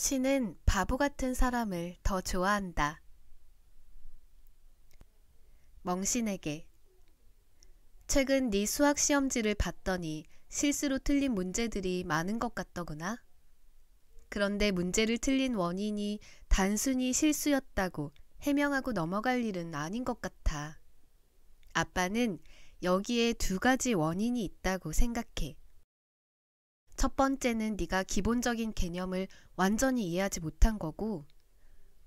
신은 바보 같은 사람을 더 좋아한다. 멍신에게. 최근 네 수학 시험지를 봤더니 실수로 틀린 문제들이 많은 것 같더구나. 그런데 문제를 틀린 원인이 단순히 실수였다고 해명하고 넘어갈 일은 아닌 것 같아. 아빠는 여기에 두 가지 원인이 있다고 생각해. 첫 번째는 네가 기본적인 개념을 완전히 이해하지 못한 거고,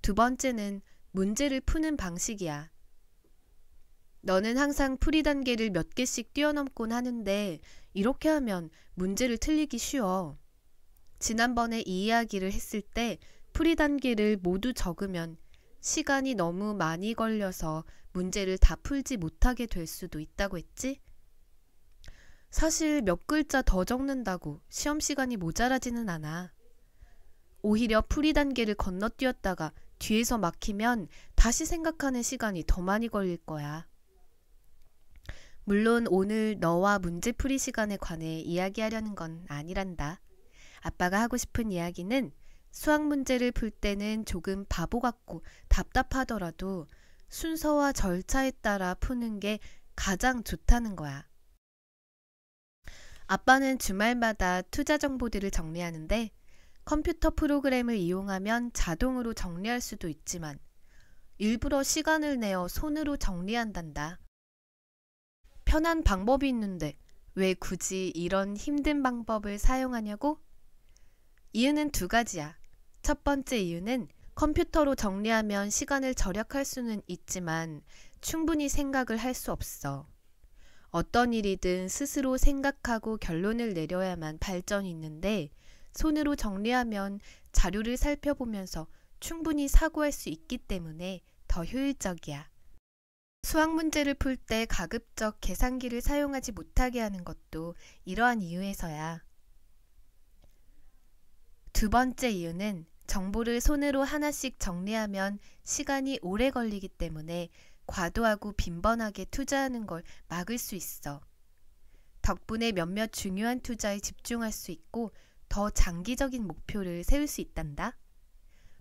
두 번째는 문제를 푸는 방식이야. 너는 항상 풀이 단계를 몇 개씩 뛰어넘곤 하는데 이렇게 하면 문제를 틀리기 쉬워. 지난번에 이 이야기를 했을 때 풀이 단계를 모두 적으면 시간이 너무 많이 걸려서 문제를 다 풀지 못하게 될 수도 있다고 했지? 사실 몇 글자 더 적는다고 시험 시간이 모자라지는 않아. 오히려 풀이 단계를 건너뛰었다가 뒤에서 막히면 다시 생각하는 시간이 더 많이 걸릴 거야. 물론 오늘 너와 문제풀이 시간에 관해 이야기하려는 건 아니란다. 아빠가 하고 싶은 이야기는 수학 문제를 풀 때는 조금 바보 같고 답답하더라도 순서와 절차에 따라 푸는 게 가장 좋다는 거야. 아빠는 주말마다 투자 정보들을 정리하는데 컴퓨터 프로그램을 이용하면 자동으로 정리할 수도 있지만 일부러 시간을 내어 손으로 정리한단다. 편한 방법이 있는데 왜 굳이 이런 힘든 방법을 사용하냐고? 이유는 두 가지야. 첫 번째 이유는 컴퓨터로 정리하면 시간을 절약할 수는 있지만 충분히 생각을 할 수 없어. 어떤 일이든 스스로 생각하고 결론을 내려야만 발전이 있는데 손으로 정리하면 자료를 살펴보면서 충분히 사고할 수 있기 때문에 더 효율적이야. 수학 문제를 풀 때 가급적 계산기를 사용하지 못하게 하는 것도 이러한 이유에서야. 두 번째 이유는 정보를 손으로 하나씩 정리하면 시간이 오래 걸리기 때문에 과도하고 빈번하게 투자하는 걸 막을 수 있어. 덕분에 몇몇 중요한 투자에 집중할 수 있고 더 장기적인 목표를 세울 수 있단다.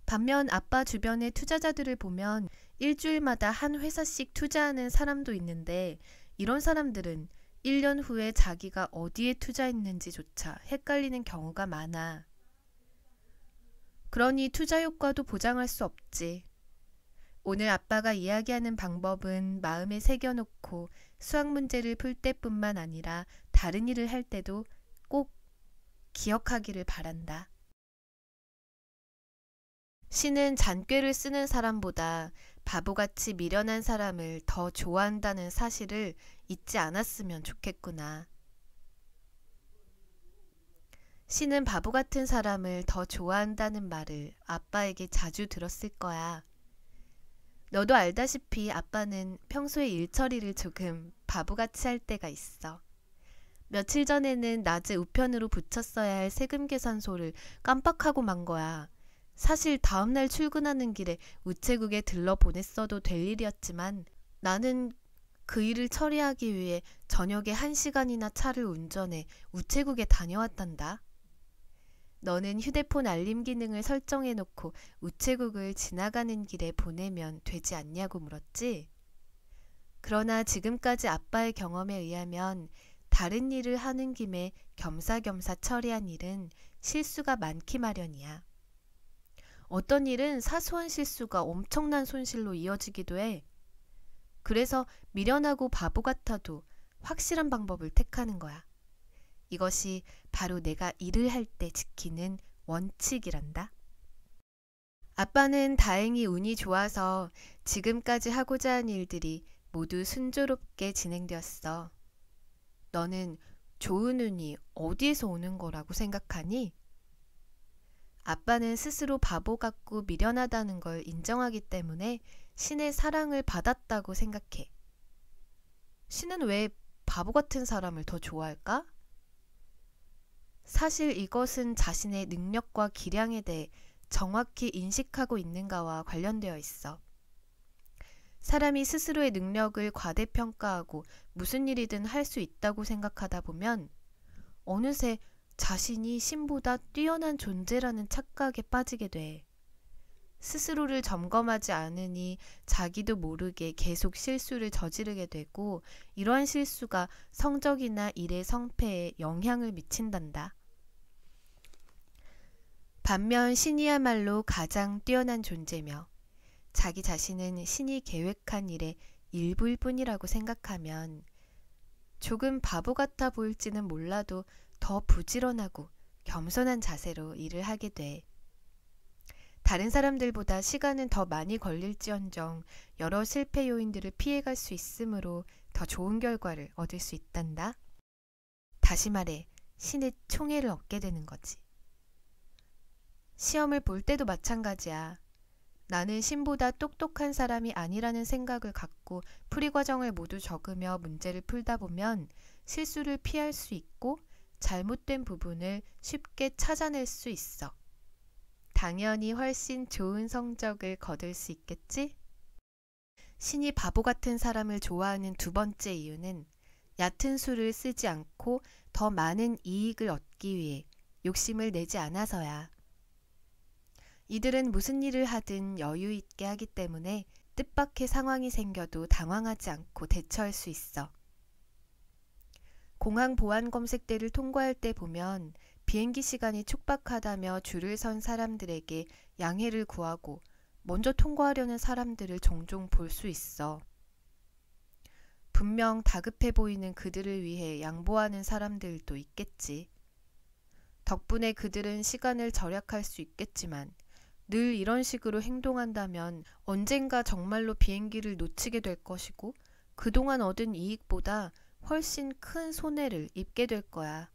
반면 아빠 주변의 투자자들을 보면 일주일마다 한 회사씩 투자하는 사람도 있는데 이런 사람들은 1년 후에 자기가 어디에 투자했는지조차 헷갈리는 경우가 많아. 그러니 투자 효과도 보장할 수 없지. 오늘 아빠가 이야기하는 방법은 마음에 새겨놓고 수학 문제를 풀 때뿐만 아니라 다른 일을 할 때도 꼭 기억하기를 바란다. 신은 잔꾀를 쓰는 사람보다 바보같이 미련한 사람을 더 좋아한다는 사실을 잊지 않았으면 좋겠구나. 신은 바보 같은 사람을 더 좋아한다는 말을 아빠에게 자주 들었을 거야. 너도 알다시피 아빠는 평소에 일처리를 조금 바보같이 할 때가 있어. 며칠 전에는 낮에 우편으로 붙였어야 할 세금 계산서를 깜빡하고 만 거야. 사실 다음날 출근하는 길에 우체국에 들러 보냈어도 될 일이었지만 나는 그 일을 처리하기 위해 저녁에 1시간이나 차를 운전해 우체국에 다녀왔단다. 너는 휴대폰 알림 기능을 설정해놓고 우체국을 지나가는 길에 보내면 되지 않냐고 물었지? 그러나 지금까지 아빠의 경험에 의하면 다른 일을 하는 김에 겸사겸사 처리한 일은 실수가 많기 마련이야. 어떤 일은 사소한 실수가 엄청난 손실로 이어지기도 해. 그래서 미련하고 바보 같아도 확실한 방법을 택하는 거야. 이것이 바로 내가 일을 할 때 지키는 원칙이란다. 아빠는 다행히 운이 좋아서 지금까지 하고자 한 일들이 모두 순조롭게 진행되었어. 너는 좋은 운이 어디에서 오는 거라고 생각하니? 아빠는 스스로 바보 같고 미련하다는 걸 인정하기 때문에 신의 사랑을 받았다고 생각해. 신은 왜 바보 같은 사람을 더 좋아할까? 사실 이것은 자신의 능력과 기량에 대해 정확히 인식하고 있는가와 관련되어 있어. 사람이 스스로의 능력을 과대평가하고 무슨 일이든 할 수 있다고 생각하다 보면 어느새 자신이 신보다 뛰어난 존재라는 착각에 빠지게 돼. 스스로를 점검하지 않으니 자기도 모르게 계속 실수를 저지르게 되고 이러한 실수가 성적이나 일의 성패에 영향을 미친단다. 반면 신이야말로 가장 뛰어난 존재며 자기 자신은 신이 계획한 일의 일부일 뿐이라고 생각하면 조금 바보 같아 보일지는 몰라도 더 부지런하고 겸손한 자세로 일을 하게 돼. 다른 사람들보다 시간은 더 많이 걸릴지언정 여러 실패 요인들을 피해갈 수 있으므로 더 좋은 결과를 얻을 수 있단다. 다시 말해 신의 총애를 얻게 되는 거지. 시험을 볼 때도 마찬가지야. 나는 신보다 똑똑한 사람이 아니라는 생각을 갖고 풀이 과정을 모두 적으며 문제를 풀다 보면 실수를 피할 수 있고 잘못된 부분을 쉽게 찾아낼 수 있어. 당연히 훨씬 좋은 성적을 거둘 수 있겠지? 신이 바보 같은 사람을 좋아하는 두 번째 이유는 얕은 수를 쓰지 않고 더 많은 이익을 얻기 위해 욕심을 내지 않아서야. 이들은 무슨 일을 하든 여유 있게 하기 때문에 뜻밖의 상황이 생겨도 당황하지 않고 대처할 수 있어. 공항 보안 검색대를 통과할 때 보면 비행기 시간이 촉박하다며 줄을 선 사람들에게 양해를 구하고 먼저 통과하려는 사람들을 종종 볼 수 있어. 분명 다급해 보이는 그들을 위해 양보하는 사람들도 있겠지. 덕분에 그들은 시간을 절약할 수 있겠지만 늘 이런 식으로 행동한다면 언젠가 정말로 비행기를 놓치게 될 것이고 그동안 얻은 이익보다 훨씬 큰 손해를 입게 될 거야.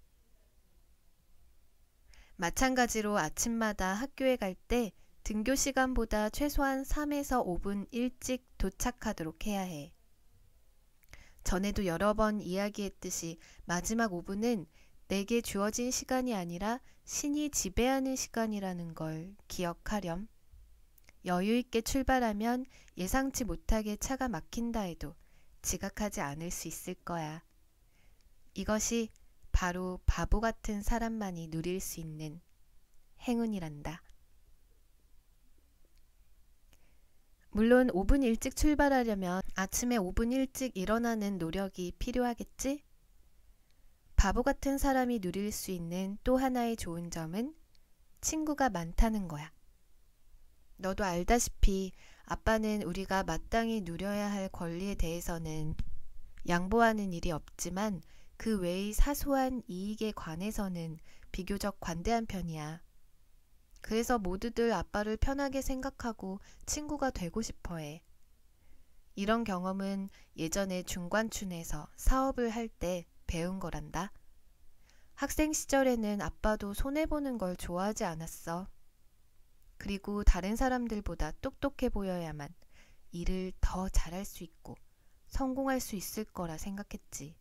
마찬가지로 아침마다 학교에 갈 때 등교 시간보다 최소한 3에서 5분 일찍 도착하도록 해야 해. 전에도 여러 번 이야기했듯이 마지막 5분은 내게 주어진 시간이 아니라 신이 지배하는 시간이라는 걸 기억하렴. 여유 있게 출발하면 예상치 못하게 차가 막힌다 해도 지각하지 않을 수 있을 거야. 이것이 바로 바보 같은 사람만이 누릴 수 있는 행운이란다. 물론 5분 일찍 출발하려면 아침에 5분 일찍 일어나는 노력이 필요하겠지? 바보 같은 사람이 누릴 수 있는 또 하나의 좋은 점은 친구가 많다는 거야. 너도 알다시피 아빠는 우리가 마땅히 누려야 할 권리에 대해서는 양보하는 일이 없지만 그 외의 사소한 이익에 관해서는 비교적 관대한 편이야. 그래서 모두들 아빠를 편하게 생각하고 친구가 되고 싶어 해. 이런 경험은 예전에 중관촌에서 사업을 할 때 배운 거란다. 학생 시절에는 아빠도 손해보는 걸 좋아하지 않았어. 그리고 다른 사람들보다 똑똑해 보여야만 일을 더 잘할 수 있고 성공할 수 있을 거라 생각했지.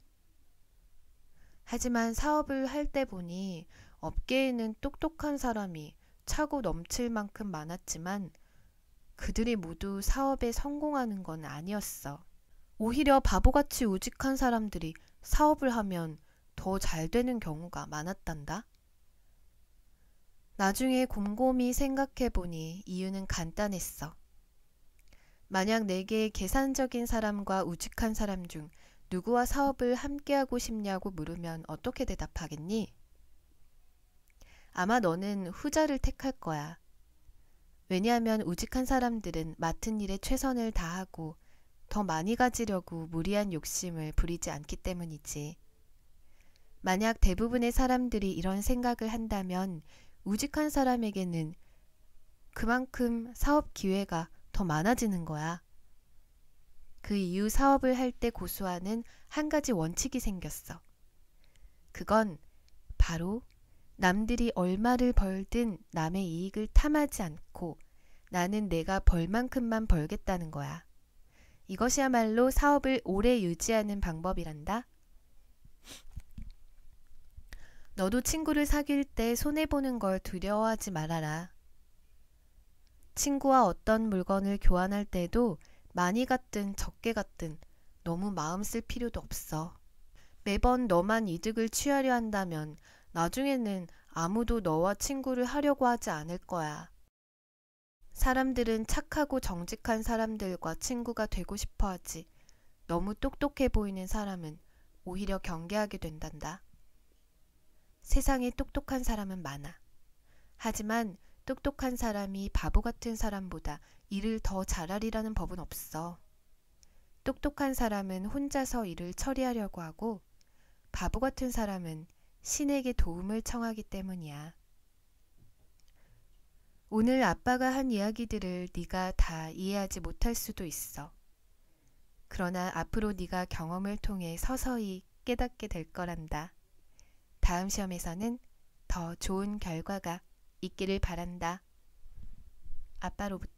하지만 사업을 할 때 보니 업계에는 똑똑한 사람이 차고 넘칠 만큼 많았지만 그들이 모두 사업에 성공하는 건 아니었어. 오히려 바보같이 우직한 사람들이 사업을 하면 더 잘 되는 경우가 많았단다. 나중에 곰곰이 생각해보니 이유는 간단했어. 만약 내게 계산적인 사람과 우직한 사람 중 누구와 사업을 함께하고 싶냐고 물으면 어떻게 대답하겠니? 아마 너는 후자를 택할 거야. 왜냐하면 우직한 사람들은 맡은 일에 최선을 다하고 더 많이 가지려고 무리한 욕심을 부리지 않기 때문이지. 만약 대부분의 사람들이 이런 생각을 한다면 우직한 사람에게는 그만큼 사업 기회가 더 많아지는 거야. 그 이후 사업을 할 때 고수하는 한 가지 원칙이 생겼어. 그건 바로 남들이 얼마를 벌든 남의 이익을 탐하지 않고 나는 내가 벌 만큼만 벌겠다는 거야. 이것이야말로 사업을 오래 유지하는 방법이란다. 너도 친구를 사귈 때 손해보는 걸 두려워하지 말아라. 친구와 어떤 물건을 교환할 때도 많이 갔든 적게 갔든 너무 마음 쓸 필요도 없어. 매번 너만 이득을 취하려 한다면 나중에는 아무도 너와 친구를 하려고 하지 않을 거야. 사람들은 착하고 정직한 사람들과 친구가 되고 싶어 하지. 너무 똑똑해 보이는 사람은 오히려 경계하게 된단다. 세상에 똑똑한 사람은 많아. 하지만 똑똑한 사람이 바보 같은 사람보다 일을 더 잘하리라는 법은 없어. 똑똑한 사람은 혼자서 일을 처리하려고 하고 바보 같은 사람은 신에게 도움을 청하기 때문이야. 오늘 아빠가 한 이야기들을 네가 다 이해하지 못할 수도 있어. 그러나 앞으로 네가 경험을 통해 서서히 깨닫게 될 거란다. 다음 시험에서는 더 좋은 결과가 있기를 바란다. 아빠로부터